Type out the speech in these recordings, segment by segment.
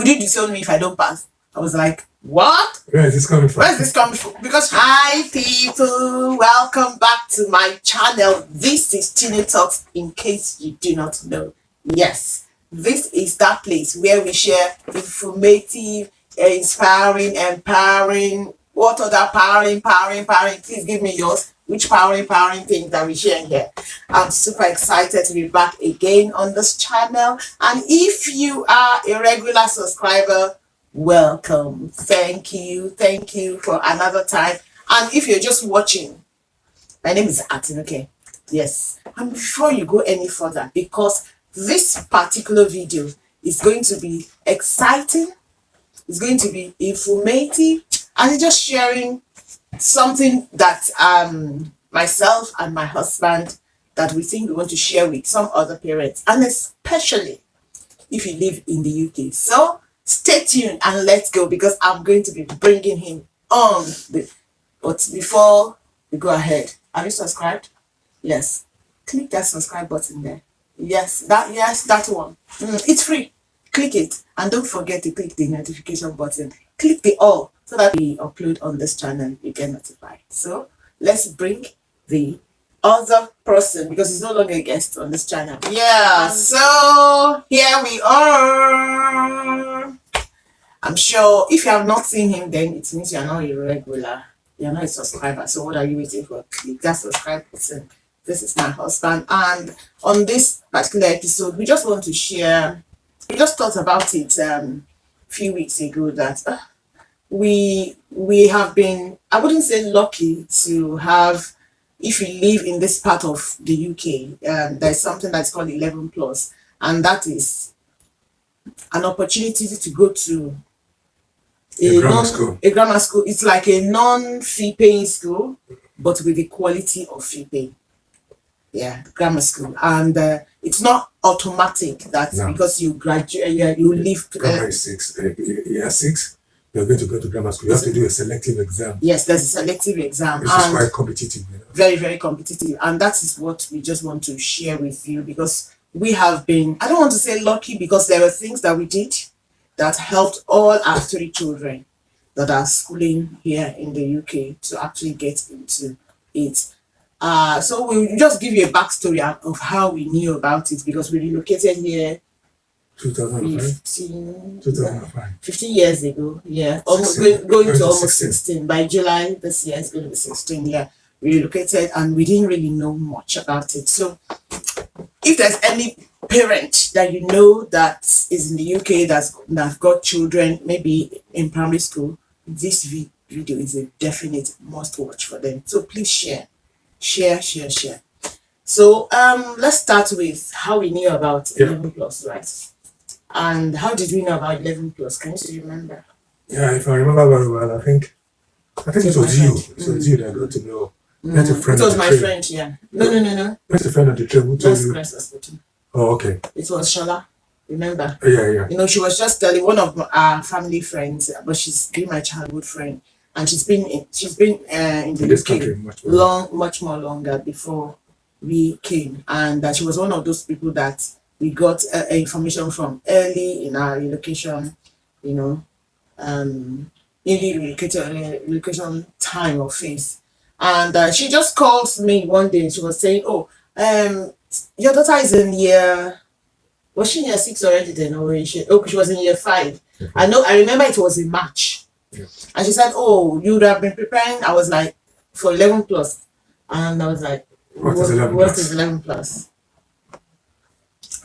would you disown me if I don't pass? I was like, what? Where is this coming from? Where is this coming from? Because, hi people, welcome back to my channel. This is Tinutalks, in case you do not know. Yes, this is that place where we share informative, inspiring, empowering, what other powering, please give me yours. Which powering things that we share here. I'm super excited to be back again on this channel. And if you are a regular subscriber, welcome. Thank you for another time. And if you're just watching, my name is Atinuke. Yes. And before you go any further, because this particular video is going to be exciting, it's going to be informative, and just sharing something that myself and my husband that we think we want to share with some other parents, and especially if you live in the UK. So stay tuned and let's go, because I'm going to be bringing him on. But before we go ahead, have you subscribed? Yes. Click that subscribe button there. Yes, that one. It's free. Click it, and don't forget to click the notification button. Click the all, so that we upload on this channel, you get notified. So let's bring the other person, because he's no longer a guest on this channel. Yeah, so here we are. I'm sure if you have not seen him, then it means you're not a regular, you're not a subscriber. So what are you waiting for? Click that subscribe button. This is my husband, and on this particular episode, we just want to share. We just thought about it a few weeks ago that we have been, I wouldn't say lucky to have, if you live in this part of the UK, there's something that's called 11 plus, and that is an opportunity to go to a grammar school. It's like a non-fee paying school, but with the quality of fee paying. Yeah, grammar school. And it's not automatic that because you graduate, you leave. Year 6, you're going to go to grammar school. You have to do a selective exam. Yes, there's a selective exam. Which is quite competitive. You know? Very, very competitive. And that is what we just want to share with you, because we have been, I don't want to say lucky, because there were things that we did that helped all our 3 children that are schooling here in the UK to actually get into it. So we'll just give you a backstory of how we knew about it, because we relocated here 15 years ago. Yeah, almost going to almost 16. By July this year, it's going to be 16. Yeah, we relocated and we didn't really know much about it. So if there's any parent that you know that is in the UK that's got children maybe in primary school, this video is a definite must watch for them. So please share. So let's start with how we knew about 11 plus, right? And how did we know about 11 plus? Can you still remember? Yeah, if I remember very well, I think it was you. It was you that I got to know. Met a friend. It was my friend, yeah. No. Met a friend on the train who told you. Oh, okay. It was Shola. Remember? Yeah. You know, she was just telling one of our family friends, but she's been my childhood friend. And she's been in the UK much more longer before we came, and she was one of those people that we got information from early in our relocation, you know, relocation time or phase. And she just called me one day. She was saying, "Oh, your daughter is in year. Was she in year 6 already then, or she was in year 5? I remember it was in March." Yeah. And she said, "Oh, you would have been preparing." I was like, "For 11 plus." And I was like, what is 11 plus?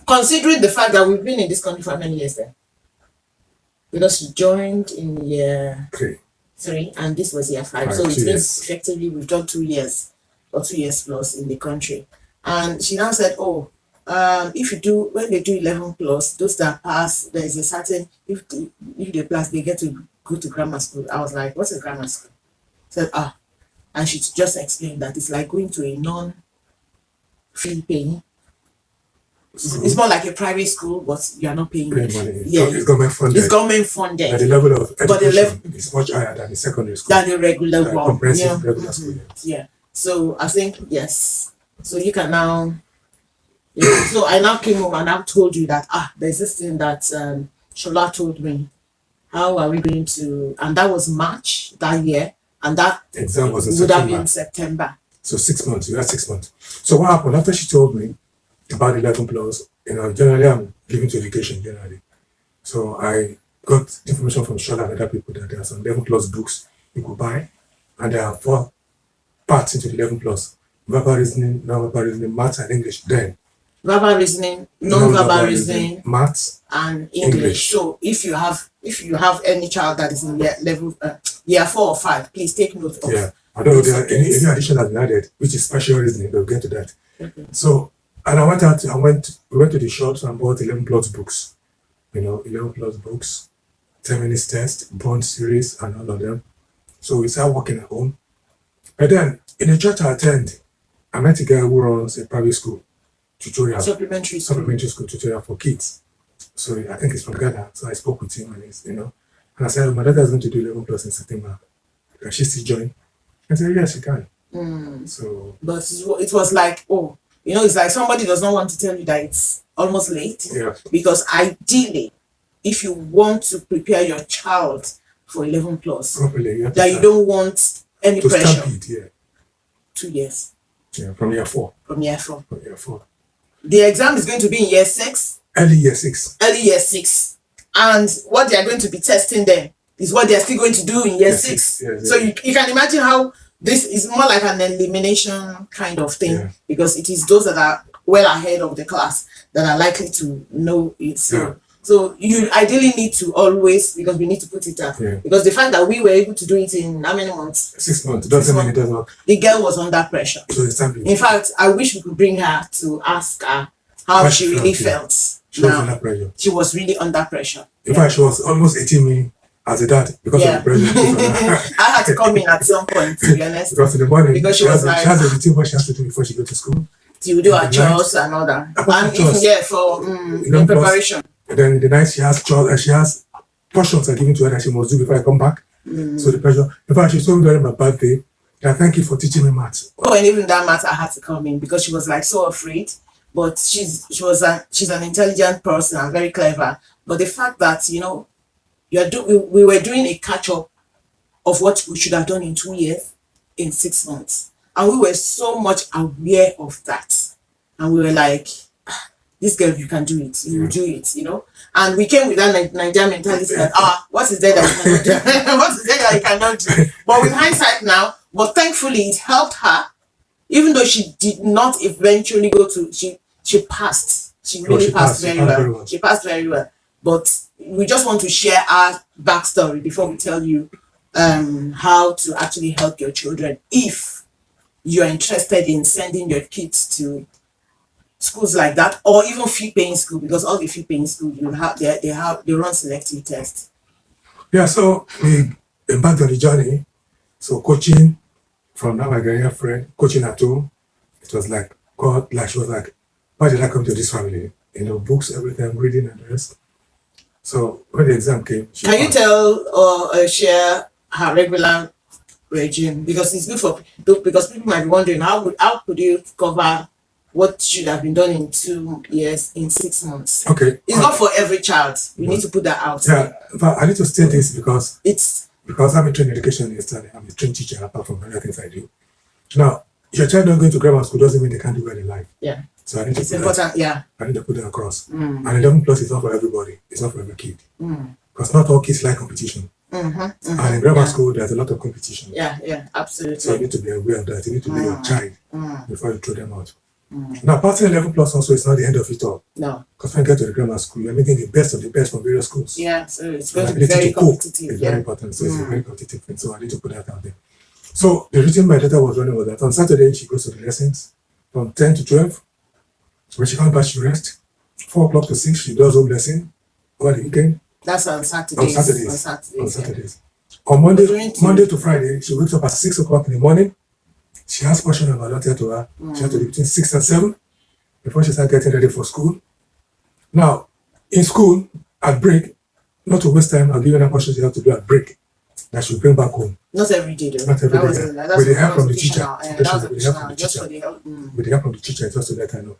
Considering the fact that we've been in this country for many years then. Because she joined in year 3 and this was year 5. So it means effectively we've done 2 years or 2 years plus in the country. And she now said, "Oh, when they do 11 plus, those that pass, there is a certain, if they pass, they get to go to grammar school." I was like, "What's a grammar school?" Said, and she just explained that it's like going to a non-fee paying. It's more like a private school, but you are not paying money. Yeah, it's government funded. It's government funded. But the level of education is much higher than the secondary school. Than the regular one. Comprehensive regular school. Yeah. So I think yes. So you can now. So I now came home and I've told you that there's this thing that Shola told me, how are we going to, and that was March that year, and that exam was in would have September. been September. So 6 months, we had 6 months. So what happened after she told me about 11 plus, generally I'm giving to education generally. So I got information from Shola and other people that there are some 11 plus books you could buy, and there are 4 parts into the 11 plus: verbal reasoning, non-verbal reasoning, maths, and English. Then verbal reasoning, non-verbal reasoning, maths, and English. So if you have any child that is in year 4 or 5, please take note of. Yeah, I don't know if there are any addition has been added, which is special reasoning. We'll get to that. Okay. So, and we went to the shops and bought 11 plus books. 11 plus books, 10 minutes test, bond series, and all of them. So we started working at home. And then in the church I attend, I met a guy who runs a private school tutorial, Supplementary school tutorial for kids. So I think he's from Ghana. So I spoke with him, and and I said, my daughter is going to do 11 plus in September. Can she still join? I said, yes, she can. So, but it was like, it's like somebody does not want to tell you that it's almost late. yeah, Because ideally, if you want to prepare your child for 11 plus, properly, that you don't want any to pressure. stamp it, yeah. 2 years Yeah, from year 4. from year 4. From year 4. The exam is going to be in year 6, Early year 6. and what they are going to be testing them is what they are still going to do in year 6. Yes, So you can imagine how this is more like an elimination kind of thing, Yeah. because it is those that are well ahead of the class that are likely to know it. Yeah. So you ideally need to always, because we need to put it out, Yeah. because the fact that we were able to do it in how many months? 6 months. Doesn't mean it doesn't work. The girl was under pressure. So it's time In fact, I wish we could bring her to ask her how she really felt. She was Now, under pressure. she was really under pressure. In fact, she was almost 18 me as a dad because of the pressure. I had to come in at some point, to be honest. Because in the morning, Because she she was has a routine what she has to do before she goes to school. You do her In the chores and all that. Apart And from chores, even for know, in preparation. And then in the night, she has chores and she has portions are given to her that she must do before I come back. So the pressure. In fact, she told me during my birthday, that thank you for teaching me maths. Oh, and even that matter, I had to come in because she was like so afraid. But she's an intelligent person and very clever. But the fact that we were doing a catch up of what we should have done in 2 years in 6 months, and we were so much aware of that, and we were like, this girl, you can do it, you will do it, and we came with that Nigerian mentality that what is there that you cannot do? What is there that you cannot do? But with hindsight now, but thankfully it helped her, even though she did not eventually go to, she passed. She really passed very well. She passed very well. But we just want to share our backstory before we tell you how to actually help your children if you're interested in sending your kids to schools like that, or even fee-paying school, because all the fee-paying schools they run selective tests. Yeah, so we embarked on the journey. So coaching from now my Ghanaian friend, coaching at home. It was like God, like she was like, why did I come to this family? Books, everything, reading and the rest. So when the exam came, can you tell or share her regular regime, because it's good for because people might be wondering how could you cover what should have been done in 2 years in 6 months. Okay, it's not for every child. We need to put that out. Yeah, but I need to state this because it's I'm a trained educationist and I'm a trained teacher apart from other things I do. Now, your child not going to grammar school doesn't mean they can't do well in life. Yeah. So I need to it's important. I need to put that across. And 11 plus is not for everybody. It's not for every kid. Because not all kids like competition. And in grammar school, there's a lot of competition. Yeah, absolutely. So you need to be aware of that. You need to be your child before you throw them out. Now, passing 11 plus also is not the end of it all. No. Because when you get to the grammar school, you're making the best of the best from various schools. Yeah, so it's going to be very competitive. It's very important. So it's a very competitive thing. So I need to put that out there. So the routine my daughter was running was that on Saturday she goes to the lessons from 10 to 12. When she comes back, she rests. 4 o'clock to 6, she does home lesson over the weekend. That's on Saturdays. On Saturdays. On Monday to Friday, she wakes up at 6 o'clock in the morning. She has portion of her daughter to her. She has to be between 6 and 7 before she starts getting ready for school. Now, in school, at break, not to waste time, I'll give her portion she has to do at break that she'll bring back home. Not every day, though. Not every day. With the help from the teacher. Just for the help. With the help from the teacher, just to let her know.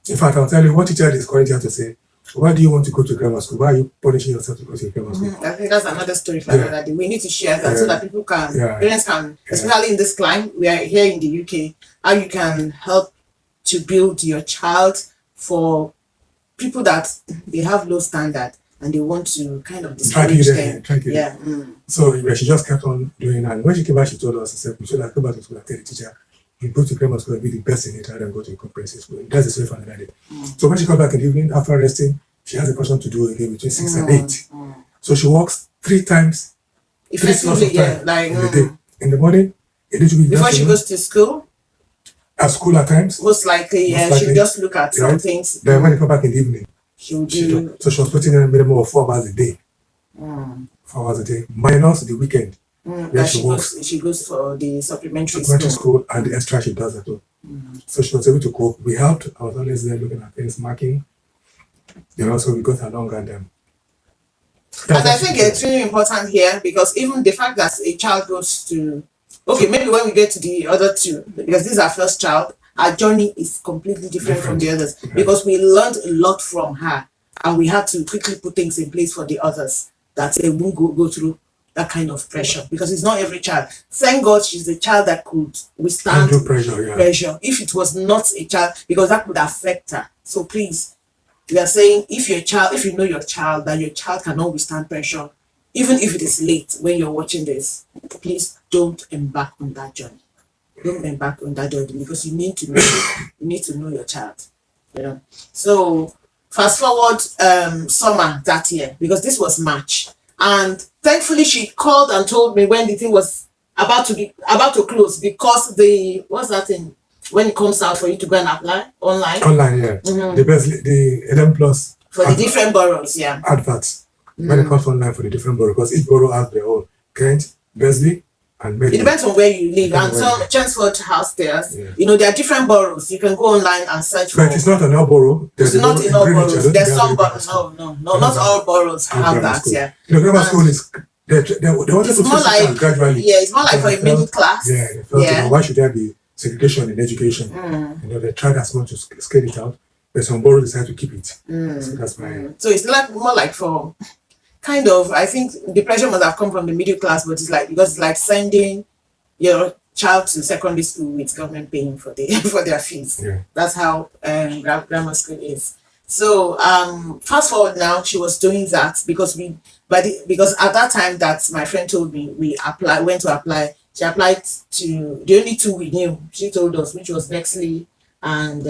In fact, I'll tell you what teacher is going to have to say. Why do you want to go to grammar school? Why are you punishing yourself to go to grammar school? I think that's another story for another day. We need to share that so that people can, parents can, especially in this climate, we are here in the UK, how you can help to build your child for people that they have low standard and they want to kind of discourage them. Yeah. So she just kept on doing that. And when she came back, she told us, she said, we should have come back to school and tell the teacher, you go to grammar school and be the best in it rather than go to a comprehensive school. That's the story for another day. So when she comes back in the evening, after resting, she has a person to do again between 6 and 8. So she works 3 times, 3 slots of time in the day. In the morning, a little bit before she goes to school. At school at times. Most likely, she'll just look at some things. Then when they come back in the evening, she'll do. So she was putting in a minimum of 4 hours a day. 4 hours a day, minus the weekend. Where she goes for the supplementary school and the extra she does at home. So she was able to cope. We helped. I was always there looking at things, marking. So we got along and and I think it's really important here because even the fact that a child goes to, maybe when we get to the other two, because this is our first child, our journey is completely different from the others because we learned a lot from her and we had to quickly put things in place for the others that they won't go through that kind of pressure because it's not every child. Thank God she's a child that could withstand pressure. If it was not a child, because that could affect her. So please, we are saying if you know your child, that your child cannot withstand pressure, even if it is late when you're watching this, please don't embark on that journey. Don't embark on that journey because you need to know your child. So fast forward summer that year, because this was March. And thankfully she called and told me when the thing was about to close because what's that thing? When it comes out for you to go and apply online. The 11 plus for the different boroughs, adverts. When it comes online for the different boroughs, because each borough has their own. Kent, Besley, and Medley. It depends on where you live. And some Chelmsford house there are different boroughs. You can go online and search for. But it's not an all borough. It's not in all boroughs. There's some boroughs. No, not all boroughs have that. Grammar school is. They want to more like gradually. Yeah, it's more like for a middle class. They felt, why should there be segregation in education? They tried as much to scale it out, but some boroughs decided to keep it. So that's my. So it's more like for. Kind of, I think the pressure must have come from the middle class, but because it's like sending your child to secondary school with government paying for their fees. That's how grammar school is. So fast forward now, she was doing that because at that time that my friend told me went to apply. She applied to the only 2 we knew. She told us, which was Bexley and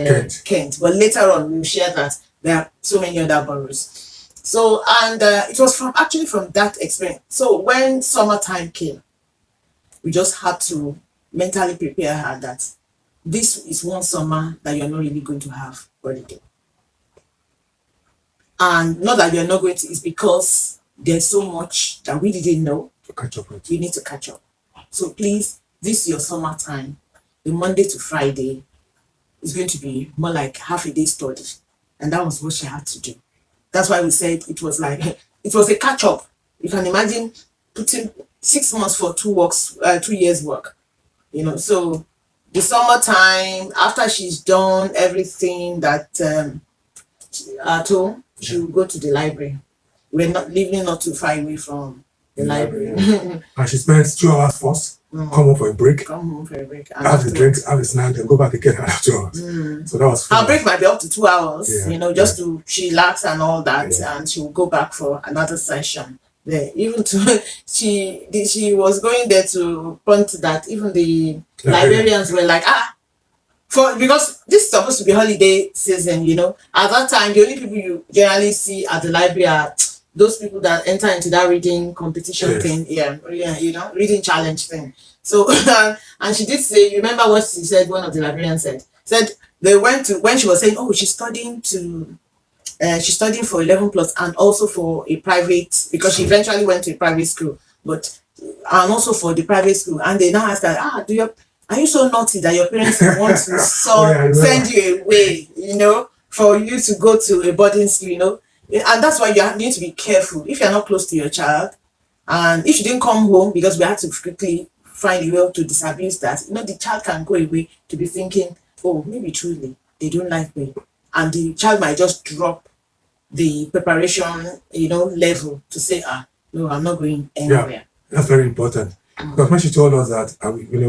Kent. But later on, we'll share that there are so many other boroughs. So, and it was from that experience. So when summertime came, we just had to mentally prepare her that this is one summer that you're not really going to have holiday. And not that you're not going to, it's because there's so much that we didn't know. To catch up with. You need to catch up. So please, this is your summertime. The Monday to Friday is going to be more like half a day study. And that was what she had to do. That's why we said it was a catch up. You can imagine putting 6 months for 2 years work. So the summertime, after she's done everything that at home, she will go to the library. We're living not too far away from the library. And she spends 2 hours first, come home for a break. Have the drinks, have a snack, then go back again another 2 hours. So that was fun. Her break might be up to 2 hours, just to chillax and all that, and she will go back for another session. There, even to she was going there to point that even the librarians were like, because this is supposed to be holiday season, At that time, the only people you generally see at the library are those people that enter into that reading competition thing, reading challenge thing. So, and she did say, remember what she said, one of the librarians said they went to, when she was saying, she's studying for 11 plus and also for a private, because she eventually went to a private school, and also for the private school. And they now asked her, are you so naughty that your parents want to send you away, for you to go to a boarding school, And that's why you need to be careful. If you're not close to your child, and if you didn't come home, because we had to quickly find a way to disabuse that, the child can go away to be thinking, maybe truly they don't like me. And the child might just drop the preparation, level to say, no, I'm not going anywhere. That's very important. Because when she told us that,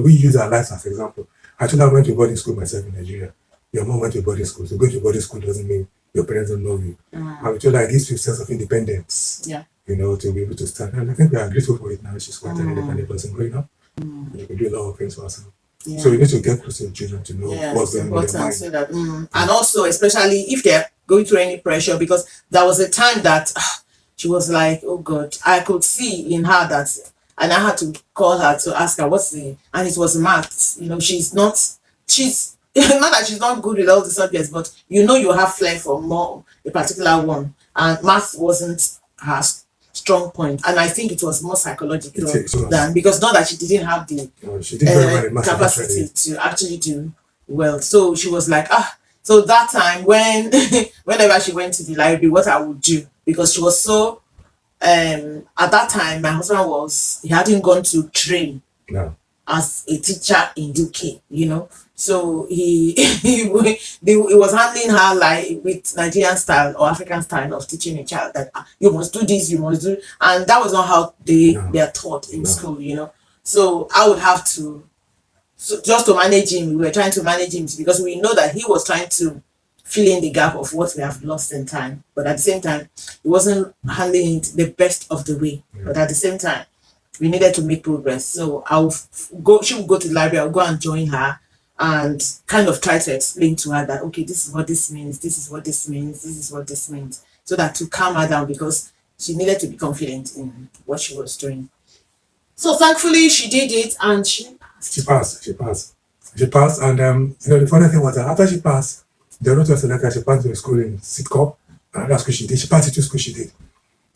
we use our lives as example. I told her I went to boarding school myself in Nigeria. Your mom went to boarding school. So going to boarding school doesn't mean your parents don't love you. And we told her it gives you a sense of independence. Yeah. To be able to stand. And I think we are grateful for it now. She's quite an independent person growing up. And you can do a lot of things for herself. Yeah. So you need to get close to your children to know what's going on in their mind. So that, and also, especially if they're going through any pressure, because there was a time that she was like, oh God, I could see in her that, and I had to call her to ask her and it was maths. She's not that she's not good with all the subjects, but you have flair for more a particular one, and maths wasn't her strong point, and I think it was more psychological than, because not that she didn't have the capacity to actually do well. So she was like, so that time whenever she went to the library, what I would do, because she was so at that time my husband he hadn't gone to train as a teacher in UK, so he was handling her like with Nigerian style or African style of teaching a child that you must do this, you must do, and that was not how they are taught in school, So I would have to, just to manage him. We were trying to manage him because we know that he was trying to fill in the gap of what we have lost in time, but at the same time he wasn't handling it the best of the way. But at the same time we needed to make progress. So she would go to the library, I'll go and join her and kind of try to explain to her that, okay, this is what this means, this is what this means, this is what this means, so that to calm her down, because she needed to be confident in what she was doing. So thankfully she did it and she passed. She passed, and the funny thing was that after she passed, they wrote us a letter. She passed to a school in Sitcom, and that's what she did. She passed it to school she did.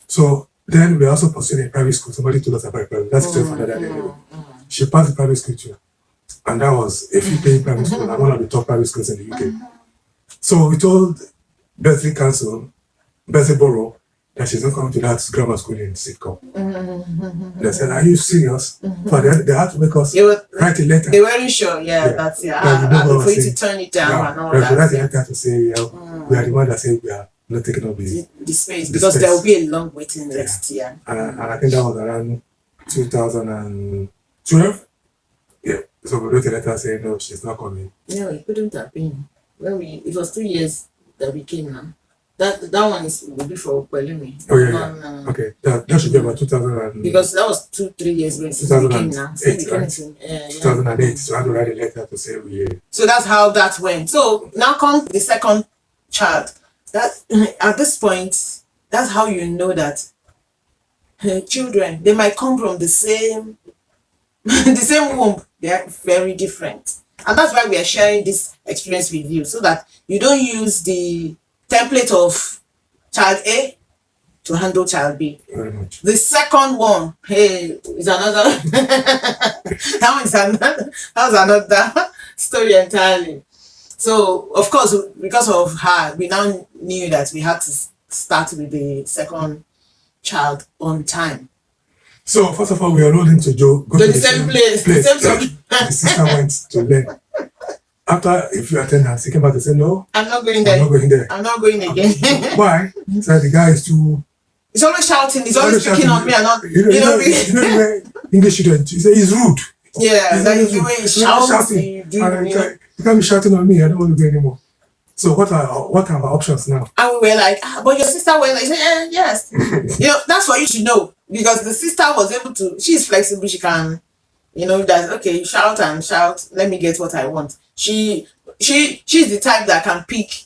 So then we also pursued a private school. Somebody told us about private. That's still for that anyway. She passed the private school too. And that was a fee-paying private school and one of the top private schools in the UK. So we told Bethlehem Council, Bethlehem Borough, that she's not coming to that grammar school in Sitcom. They said, are you serious? But they had to make us write a letter. They weren't sure, that's for you to turn it down and all that. They write a letter to say, we are the one that say we are not taking up the space, because there will be a long waiting list. And I think that was around 2012. Yeah. So we wrote a letter saying, no, she's not coming. No, it couldn't have been. It was 2 years that we came now. That one will be for Pelumi. Oh, yeah. Okay. That should be about 2000. Because that was 2-3 years when we came now. 2008. So I had to write a letter to say we. So that's how that went. So now comes the second child. That at this point, that's how you know that children, they might come from the same womb. They are very different, and that's why we are sharing this experience with you, so that you don't use the template of child A to handle child B. Very much. The second one, is another. That was another story entirely. So of course, because of her, we now knew that we had to start with the second child on time. So first of all, we enrolled him to go to the same place. The same the sister went to learn. After a few attendants, he came back and said, no, I'm not going there. I'm not going again. Why? So the guy is too. He's always shouting. He's always picking on me and not. You know the way English students, he says he's rude. Yeah, that is the way he's shouting. You can't be shouting on me. I don't want to go anymore. So what are our options now? And we were like, but your sister went. He said, yes. That's what you should know, because the sister was able to. She's flexible. She can, that okay. Shout and shout. Let me get what I want. She's the type that can pick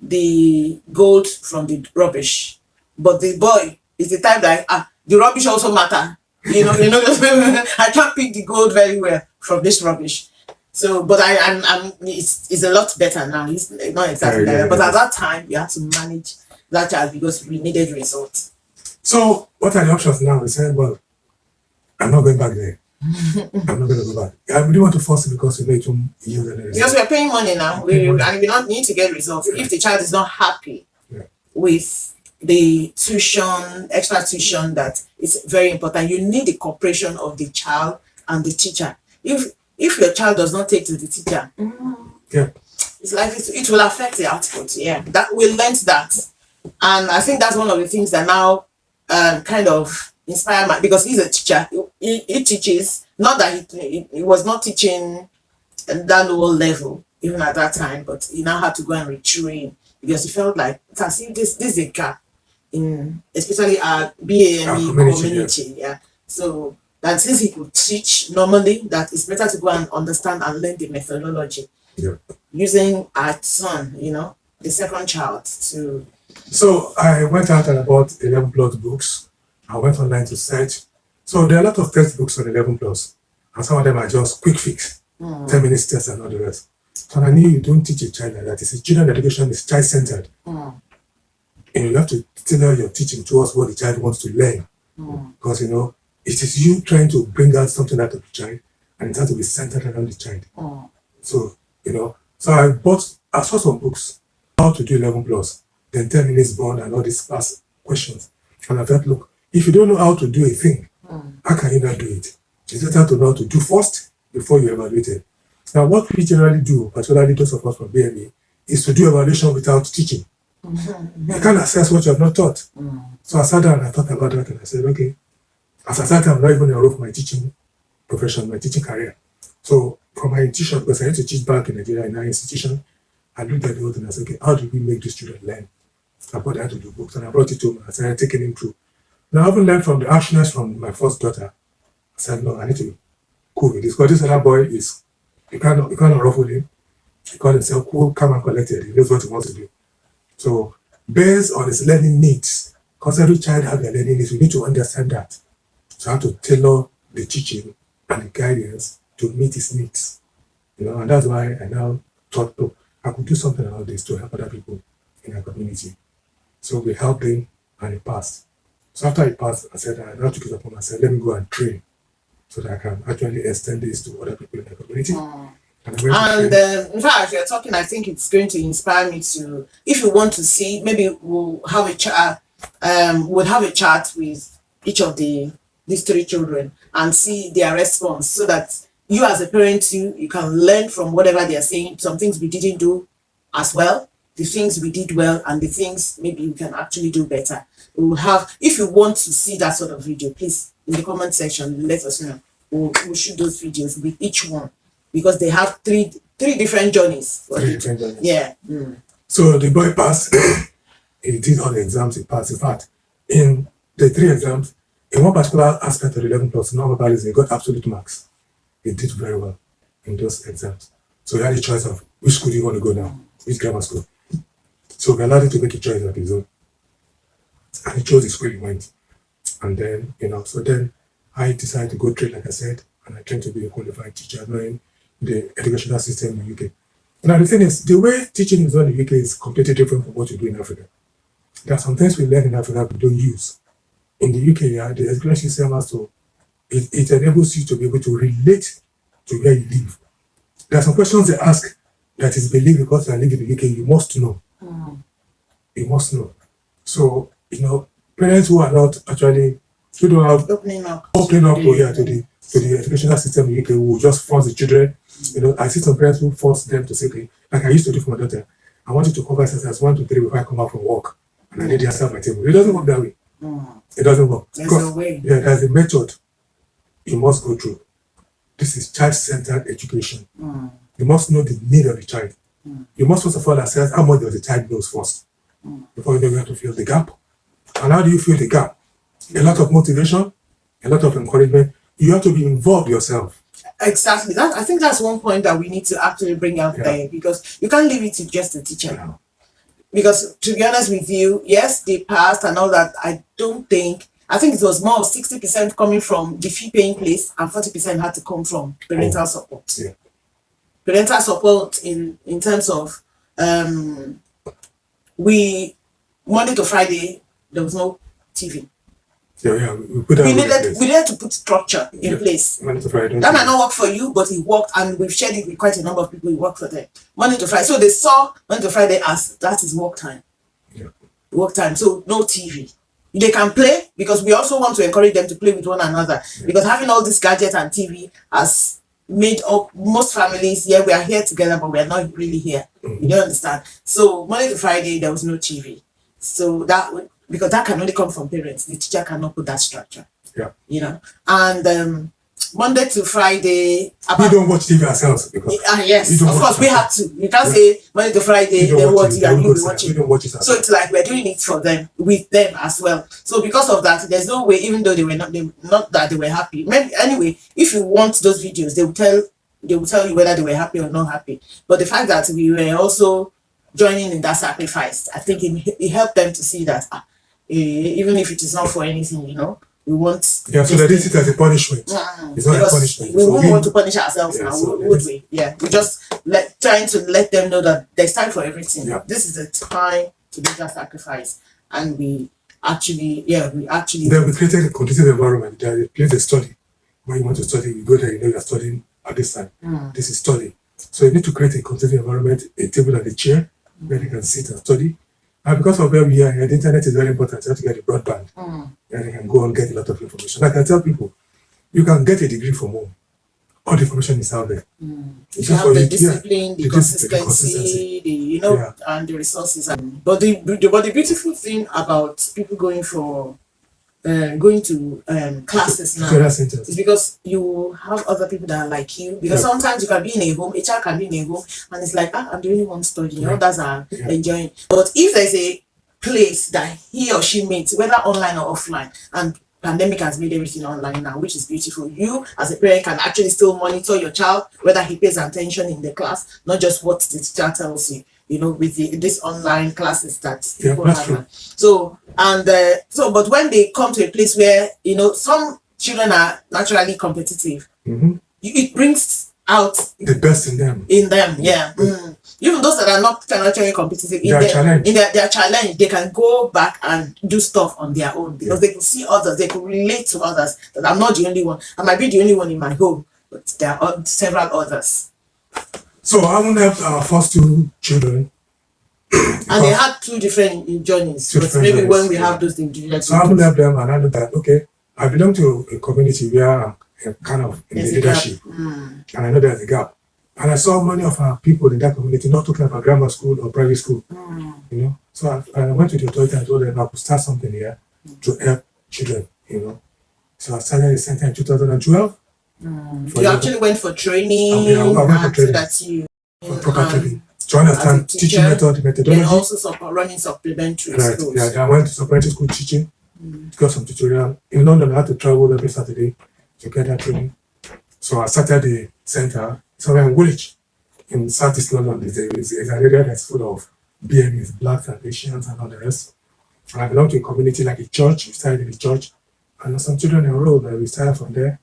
the gold from the rubbish, but the boy is the type that the rubbish also matter. I can't pick the gold very well from this rubbish. So, but it's a lot better now. It's not exactly like that. But at that time, we had to manage that child because we needed results. So, what are the options now? We said, well, I'm not going back there. I'm not going to go back. I really want to force it because we need to yield the results. Because we're paying money now, and we don't need to get results. If the child is not happy with the extra tuition, that is very important. You need the cooperation of the child and the teacher. If your child does not take to the teacher, it's likely it will affect the output. Yeah, that we learned that. And I think that's one of the things that now kind of inspire my, because he's a teacher. He teaches, not that he was not teaching at that lower level even at that time, but he now had to go and retrain because he felt like it's as if this is a gap in especially our BAME community. Yeah. So that since he could teach normally, that it's better to go and understand and learn the methodology. Yeah. Using our son, the second child to. So I went out and I bought 11 plus books. I went online to search. So there are a lot of textbooks on 11 plus, and some of them are just quick fix, 10 minutes test and all the rest. So I knew you don't teach a child like that. It's children education is child-centered. And you have to tailor your teaching towards what the child wants to learn. Because, it is you trying to bring out something out of the child, and it has to be centered around the child. So, so I saw some books, how to do 11 plus, then 10 minutes bond and all these past questions. And I thought, look, if you don't know how to do a thing, how can you not do it? It's better to know how to do first before you evaluate it. Now, what we generally do, particularly those of us from BME, is to do evaluation without teaching. You can't assess what you have not taught. So I sat down and I thought about that and I said, okay, as I sat down, I'm not even enrolled for my teaching profession, my teaching career. So from my institution, because I used to teach back in Nigeria in our institution, I looked at the whole thing and I said, okay, how do we make these children learn? I brought that to the books and I brought it to him and I started taking him through. Now, having learned from the actions from my first daughter, I said, no, I need to cool with this. Because this other boy is, you can't ruffle him. He called himself cool, calm and collected. He knows what he wants to do. So, based on his learning needs, because every child has their learning needs, we need to understand that. So, I have to tailor the teaching and the guidance to meet his needs. And that's why I now thought, look, I could do something about this to help other people in our community. So, we helped him and he passed. So, after he passed, I said, I now took it upon myself, let me go and train so that I can actually extend this to other people in the community. And in fact, as you're talking, I think it's going to inspire me to, if you want to see, maybe we'll have a chat. We'll have a chat with each of these three children and see their response, so that you as a parent, you can learn from whatever they are saying. Some things we didn't do as well, the things we did well, and the things maybe we can actually do better. We will have, if you want to see that sort of video, please in the comment section let us know. We'll shoot those videos with each one, because they have three different journeys. Yeah. So the boy passed. He did all the exams. He passed. In fact, in the 3 exams, in one particular aspect of the 11 plus, non-verbalism, he got absolute marks. He did very well in those exams. So he had a choice of which school do you want to go now, which grammar school. So we allowed him to make a choice of his own, and he chose the school he went. And then, so then I decided to go train, like I said, and I trained to be a qualified teacher, knowing the educational system in the UK. Now, the thing is, the way teaching is done in the UK is completely different from what you do in Africa. There are some things we learn in Africa we don't use. In the UK, the education system has to, it enables you to be able to relate to where you live. There are some questions they ask that is believed because you are living in the UK, you must know. You must know. So, parents who are not actually, who don't have opening up to the educational system in the UK, will just force the children. I see some parents who force them to say, okay, like I used to do for my daughter, I want you to cover exercise 1 to 3 before I come out from work, and I need the answer at my table. It doesn't work that way. It doesn't work. There's a way. Yeah, there's a method you must go through. This is child-centered education. You must know the need of the child. You must first of all assess how much does the child knows first, before you know where to fill the gap. And how do you fill the gap? A lot of motivation, a lot of encouragement. You have to be involved yourself. Exactly. I think that's one point that we need to actually bring out there, because you can't leave it to just the teacher. Yeah. Because to be honest with you, yes, they passed and all that. I think it was more of 60% coming from the fee paying place and 40% had to come from parental support. Yeah. Parental support in terms of Monday to Friday there was no TV. Yeah, we needed to put structure in place. Monday to Friday. That might not work for you, but it worked, and we've shared it with quite a number of people. It worked for them. Monday to Friday. So they saw Monday to Friday as that is work time. Yeah. Work time. So no TV. They can play, because we also want to encourage them to play with one another. Yeah. Because having all this gadget and TV has made up most families, we are here together, but we are not really here. You don't understand. So Monday to Friday, there was no TV. So that would, because that can only come from parents. The teacher cannot put that structure. Yeah. You know, and Monday to Friday. We don't watch TV ourselves because yes, of course we have to. You can't say Monday to Friday then what you and you be watching. We don't watch it ourselves. So it's like we're doing it for them, with them as well. So because of that, there's no way, even though not that they were happy. Maybe, anyway, if you want those videos, they will tell you whether they were happy or not happy. But the fact that we were also joining in that sacrifice, I think it helped them to see that even if it is not for anything, we want. Yeah, so they did it as a punishment. It's not a punishment. We won't want to punish ourselves now, would we? Yeah, we just trying to let them know that there's time for everything. Yeah. This is the time to make that sacrifice, and we actually. Then we created a conducive environment. There is a place to study. When you want to study, you go there. You know you're studying at this time. This is study. So you need to create a conducive environment, a table and a chair where they can sit and study. And because of where we are, the internet is very important. You have to get a broadband. And you can go and get a lot of information. I can tell people, you can get a degree from home. All the information is out there. If you have the discipline, the consistency, and the resources. But the beautiful thing about people going to classes now is because you have other people that are like you. Because sometimes you can be in a home, a child can be in a home, and it's like, I'm the only one studying. Others are enjoying. But if there's a place that he or she meets, whether online or offline, and pandemic has made everything online now, which is beautiful. You as a parent can actually still monitor your child, whether he pays attention in the class, not just what the teacher tells you. With this online classes that people have. True. So but when they come to a place where some children are naturally competitive, it brings out the best in them. Even those that are not naturally competitive, in their challenge, they can go back and do stuff on their own because they can see others, they can relate to others. That I'm not the only one. I might be the only one in my home, but there are several others. So I won't have our first two children. And they had two different journeys. Maybe when we have those things. So I won't have them, and I know that, I belong to a community where I'm kind of in the leadership. And I know there's a gap. And I saw many of our people in that community not talking about grammar school or private school. So I went to the authority and told them I could start something here to help children, So I started the center in 2012. You actually went for training. I went for training. That you proper training to understand teaching methodology. And also running supplementary schools. I went to supplementary school teaching, got some tutorial. In London, I had to travel every Saturday to get that training. So I started the center somewhere in Woolwich in Southeast London. It's an area that's full of BMEs, blacks and Asians and all the rest. And I belong to a community like a church. We started in the church, and some children enrolled, and we started from there.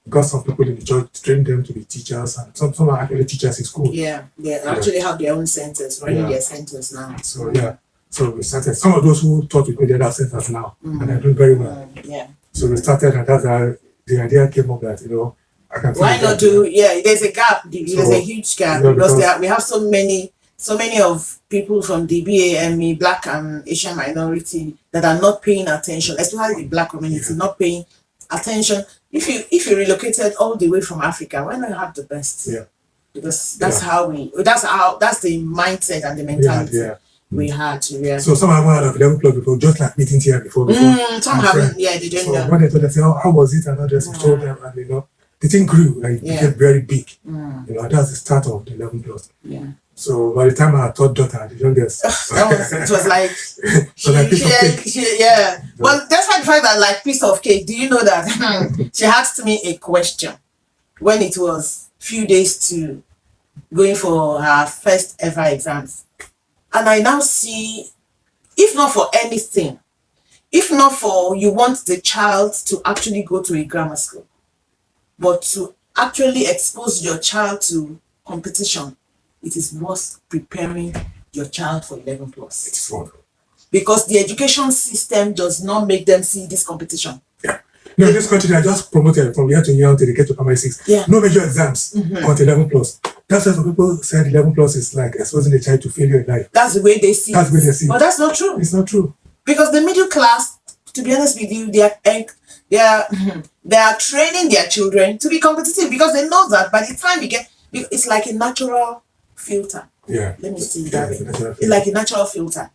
Got some people in the church, trained them to be teachers, and some are actually teachers in school. They actually have their own centers, running their centers now. So we started. Some of those who taught with me, they have centers now, and they're doing very well. So we started, and that's how the idea came up that I can. Why not do? There's a gap. There's a huge gap because we have so many of people from the BAME, Black and Asian minority, that are not paying attention, especially the Black community, not paying attention. If you relocated all the way from Africa, why not have the best? Because that's that's the mindset and the mentality we had. So some haven't heard of 11 plus before, just like meetings here before. Some haven't. They don't know. When they told us, how was it? And I just told them, and the thing grew and it became very big. That's the start of the 11 plus. So by the time our third daughter, the youngest, it was like, Well, despite the fact that like piece of cake, do you know that she asked me a question when it was few days to going for her first ever exams, and I now see, if not for anything, if not for you want the child to actually go to a grammar school, but to actually expose your child to competition, it is worth preparing your child for 11 plus. It's fun. Because the education system does not make them see this competition. No, in this country, they are just promoted from year to year until they get to primary 6. No major exams until 11 plus. That's why some people said 11 plus is like exposing the child to failure in life. That's the way they see it. But that's not true. It's not true. Because the middle class, to be honest with you, they are training their children to be competitive because they know that by the time it's like a natural filter. Let me see that. It's like a natural filter.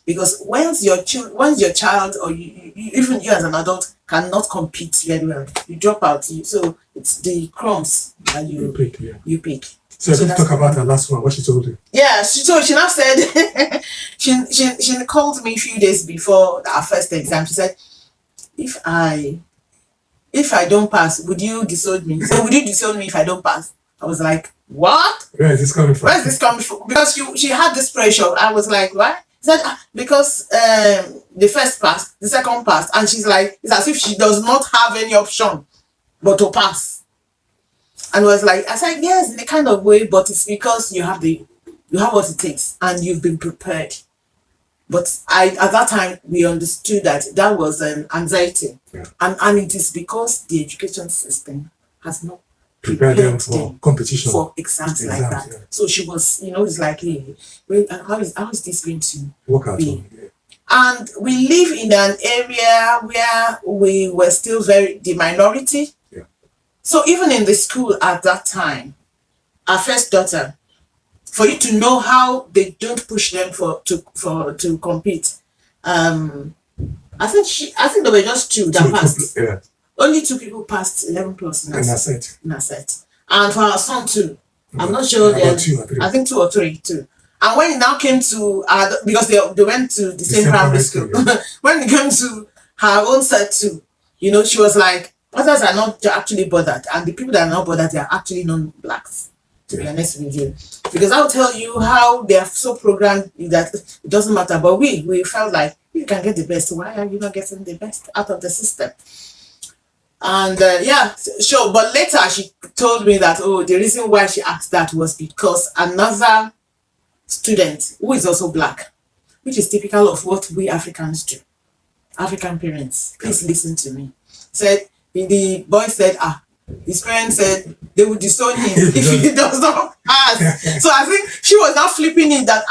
because once your child or even you as an adult cannot compete very well, you drop out. So it's the crumbs that you pick. Yeah. You pick. So let's talk about her last one. What she told you? Yeah, she now said she called me a few days before our first exam. She said, if I don't pass, would you disown me? So would you disown me if I don't pass? I was like, what? Where is this coming from? Where is this coming from? Because she had this pressure. I was like, what? She said, because the first pass, the second pass, and she's like, it's as if she does not have any option but to pass. And was like, I said, yes, in a kind of way, but it's because you have what it takes and you've been prepared. But at that time we understood that was anxiety, and it is because the education system has not prepared them for competition, for exams like that. Yeah. So she was, it's like, hey, how is this going to work out? Yeah. And we live in an area where we were still the minority. Yeah. So even in the school at that time, our first daughter, for you to know how they don't push them to compete. I think there were just two that passed. Yeah. Only 2 people passed 11 plus in a set. And for our son too. I'm not sure. I think 2 or 3 too. And when it now came to because they went to the same primary school. Yeah. When it came to her own set too, she was like, others are not actually bothered, and the people that are not bothered, they are actually non-blacks. To be honest with you, because I'll tell you how they are so programmed that it doesn't matter. But we felt like you can get the best. Why are you not getting the best out of the system? And sure. But later she told me that the reason why she asked that was because another student who is also black, which is typical of what we Africans do. African parents, please listen to me. Said the boy said, his parents said they would disown him if he does not pass. So I think she was now flipping it that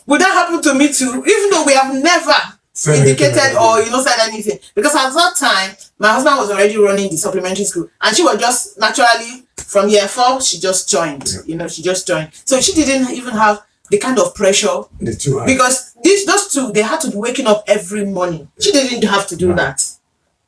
would that happen to me too? Even though we have never indicated or said anything. Because at that time my husband was already running the supplementary school, and she was just naturally from year 4 she just joined. She just joined. So she didn't even have the kind of pressure because those two, they had to be waking up every morning. She didn't have to do that.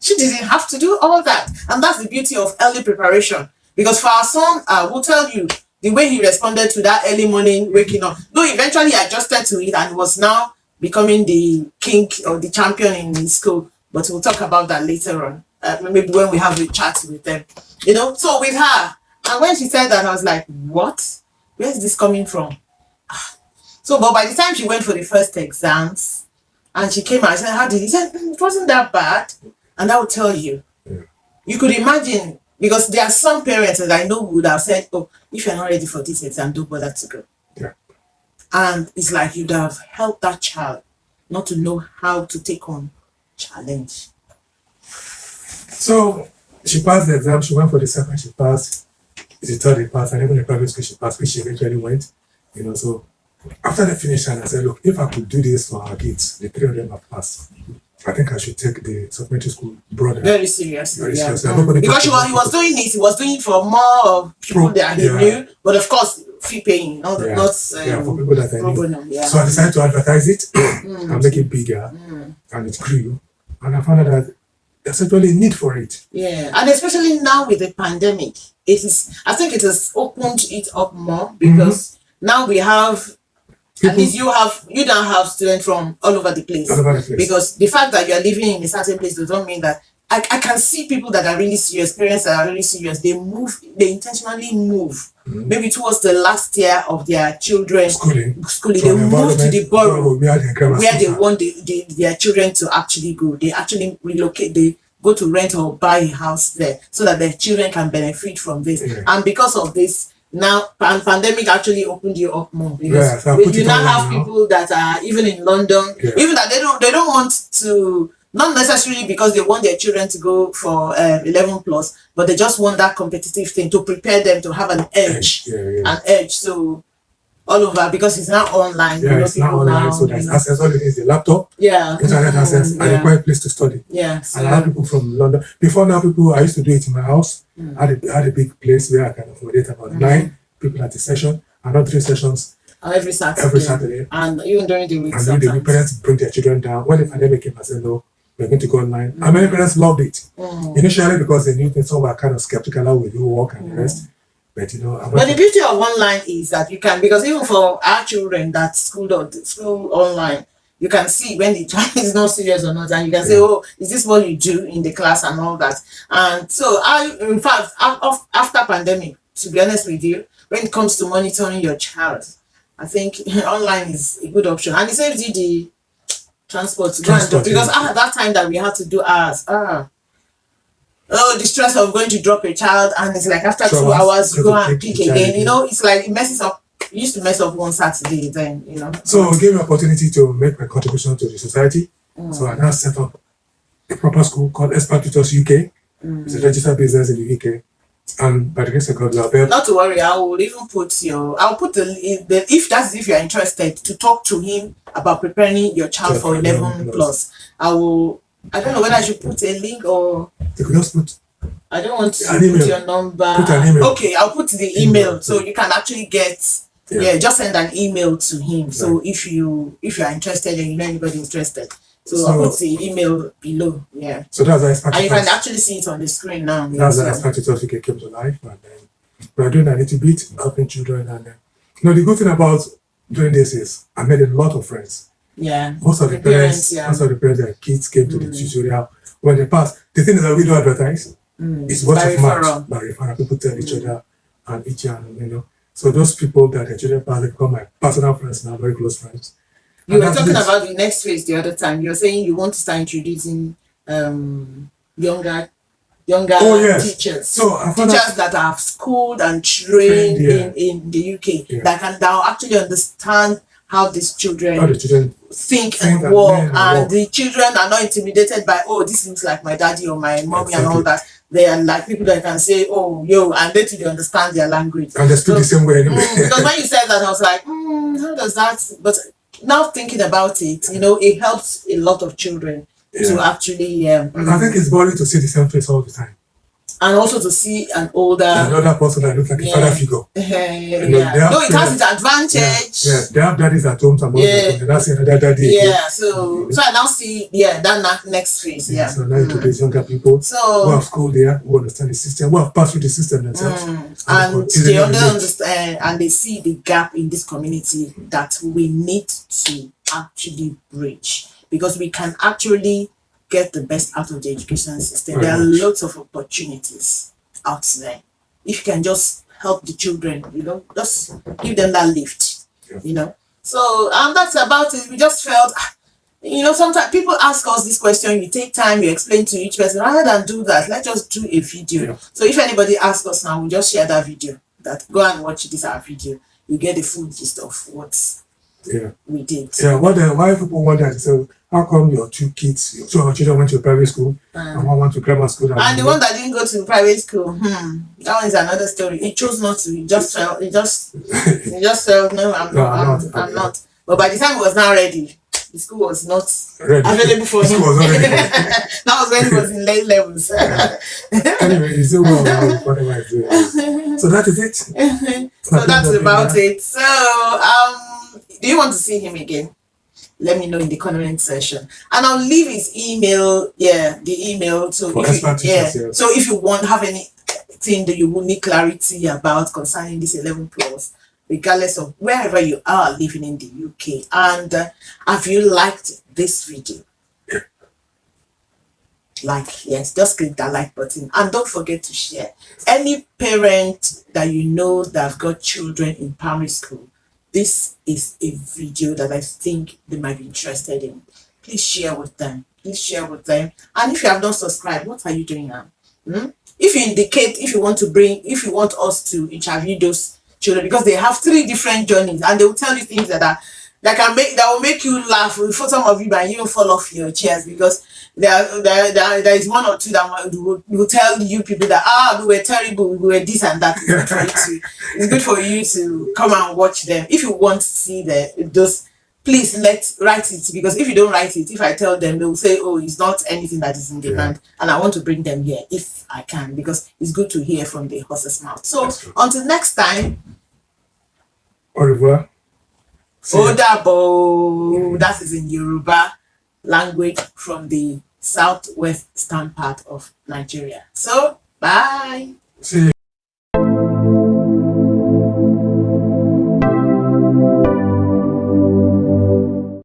She didn't have to do all that. And that's the beauty of early preparation. Because for our son, we'll tell you, the way he responded to that early morning waking up, though eventually he adjusted to it and was now becoming the king or the champion in his school. But we'll talk about that later on. Maybe when we have a chat with them. So with her, and when she said that, I was like, what? Where is this coming from? So, but by the time she went for the first exams, and she came out, I said, how did he? He said, it wasn't that bad. And I will tell you, you could imagine, because there are some parents that I know would have said, if you're not ready for this exam, don't bother to go. Yeah. And it's like you'd have helped that child not to know how to take on challenge. So she passed the exam, she went for the second, she passed, the third she passed, and even the private school she passed, which she eventually went. So after they finished, and I said, look, if I could do this for our kids, the 3 of them have passed, I think I should take the supplementary school broader. Very seriously. Because he was doing it, for more of people that he knew, but of course, fee paying, not for people that I knew. Yeah. So I decided to advertise it and make it bigger, and it grew. And I found out that there's actually a need for it. Yeah, and especially now with the pandemic, I think it has opened it up more because now we have. At least you don't have students from all over the place. Because the fact that you are living in a certain place does not mean that I can see people that are really serious, parents that are really serious. They intentionally move. Maybe towards the last year of their children schooling. They move to the borough where they want their children to actually go. They actually relocate. They go to rent or buy a house there so that their children can benefit from this. And because of this, now pandemic actually opened you up more because you now have people that are even in London, even that they don't want to, not necessarily because they want their children to go for 11 plus, but they just want that competitive thing to prepare them to have an edge, so all over, because it's now online. It's now online, so there's access. All it is the laptop, internet access, and a quiet place to study. Yes. And I have people from London. Before now, I used to do it in my house. I had a big place where I can accommodate about 9 people at a session, and not 3 sessions. every Saturday. Every Saturday. And even during the week. And during the week, parents bring their children down. When the pandemic came, I said, no, we're going to go online. And many parents loved it. Initially, because they knew that some were kind of skeptical how we do work and the rest. But but the beauty of online is that you can, because even for our children that school online, you can see when the child is not serious or not, and you can say, oh, is this what you do in the class and all that. And so in fact, after pandemic, to be honest with you, when it comes to monitoring your child, I think online is a good option, and it saves you the transport to go and do, because that time that we had to do ours, the stress of going to drop a child, and it's like after 2 hours you go and pick again. It's like it messes up. It used to mess up one Saturday then, So it gave me an opportunity to make my contribution to the society. So I now set up a proper school called experttutorsuk. It's a registered business in the UK. And by the grace of God, not to worry, I will even put I'll put the if you're interested to talk to him about preparing your child for 11 plus. I don't know whether I should put a link or you could just put. I don't want to put your number. Put an email. Okay, I'll put the email so you can actually get. Just send an email to him. So if you are interested and you know anybody interested, so I'll put the email below. Yeah. So that's and you can actually see it on the screen now. That's the experttutorsuk came to life, and then we're doing a little bit helping children. And the good thing about doing this is I made a lot of friends. Yeah. Most of the parents, their kids came to the tutorial when they passed. The thing is that we don't advertise. It's word of mouth by referral. People tell each other and each other, So those people that their children pass, they become my personal friends now, very close friends. You were talking about the next phase the other time. You're saying you want to start introducing younger teachers. So teachers that have schooled and trained in the UK that will actually understand how these children think and work, and the children are not intimidated by, oh, this looks like my daddy or my mommy and all that. They are like people that can say, oh, yo, and they too understand their language. And they speak the same way anyway. Because when you said that, I was like, how does that? But now thinking about it, it helps a lot of children to actually. I think it's boring to see the same face all the time. And also to see another person that looks like a father figure. It has its advantage. They have daddies at home, and that's another daddy. So I now see that next phase. So now today's younger people who have school there, who understand the system, who have passed through the system themselves. And they understand and they see the gap in this community that we need to actually bridge, because we can actually get the best out of the education system. There are lots of opportunities out there. If you can just help the children, just give them that lift, So that's about it. We just felt, sometimes people ask us this question, you take time, you explain to each person. Rather than do that, let's just do a video. So if anybody asks us now, we'll just share that video. That go and watch our video. You get the full gist of what we did. Why people wonder, so how come your two of your children went to a private school and one went to grammar school? And the one that didn't go to private school, that one is another story. He chose not to. He just felt, no, I'm not. But by the time he was now ready, the school was not available for him. That was when he was in late levels. Anyway, he's still well, whatever he's doing. So that is it. So that's about it. So, do you want to see him again? Let me know in the comment section, and I'll leave his email. The email. So if you have anything that you will need clarity about concerning this 11 plus, regardless of wherever you are living in the UK, and have you liked this video? Just click that like button, and don't forget to share. Any parent that that have got children in primary school, this is a video that I think they might be interested in. Please share with them. And if you have not subscribed, what are you doing now? If you indicate if you want us to interview those children, because they have 3 different journeys, and they will tell you things that will make you laugh. For some of you, but you fall off your chairs, because there is 1 or 2 that will tell you people that we were terrible, we were this and that. It's good for you to come and watch them. If you want to see those, please write it, because if you don't write it, if I tell them, they will say, oh, it's not anything that is in demand, and I want to bring them here if I can, because it's good to hear from the horse's mouth. So until next time, au revoir. See ya. Odabo. That is in Yoruba language from the southwestern part of Nigeria. So, bye. See ya.